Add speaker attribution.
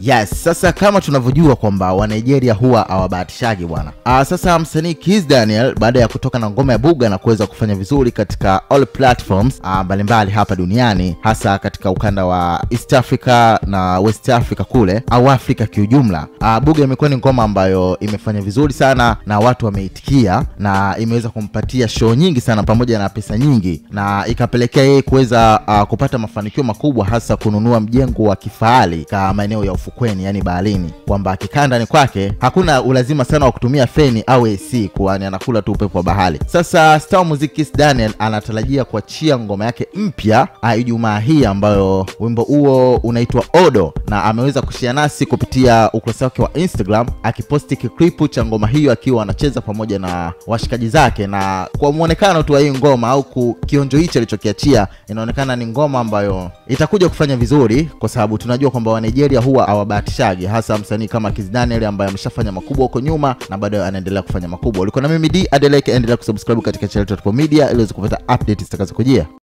Speaker 1: Yes, sasa kama tunavyojua kwamba wa Nigeria huwa hawabahatishagi bwana. Sasa msanii Kizz baada ya kutoka na ngoma ya Buga na kuweza kufanya vizuri katika all platforms mbalimbali hapa duniani, hasa katika ukanda wa East Africa na West Africa kule au Afrika kiujumla. Buga imekuwa ni ngoma ambayo imefanya vizuri sana na watu wameitikia na imeweza kumpatia show nyingi sana pamoja na pesa nyingi, na ikapelekea yeye kuweza kupata mafanikio makubwa, hasa kununua mjengo wa kifahari kama maeneo ya ufukweni, yani baharini, kwamba akikaa ndani kwake hakuna ulazima sana wa kutumia feni au AC, kwani anakula tu upepo wa bahari. Sasa star muziki Kizz anatarajia kuachia ngoma yake mpya Ijumaa hii, ambayo wimbo huo unaitwa Odo, na ameweza kushare nasi kupitia ukurasa wake wa Instagram akiposti clip cha ngoma hiyo akiwa anacheza pamoja na washikaji zake. Na kwa muonekano tu wa hii ngoma au kionjo hicho alichokiachia, inaonekana ni ngoma ambayo itakuja kufanya vizuri, kwa sababu tunajua kwamba wa Nigeria huwa hawabahatishagi, hasa msanii kama Kizz ambaye ameshafanya makubwa huko nyuma na bado anaendelea kufanya makubwa. Ulikuwa na mimi D Adeleke, endelea kusubscribe katika channel yetu ya Media ili uweze kupata updates zitakazokujia.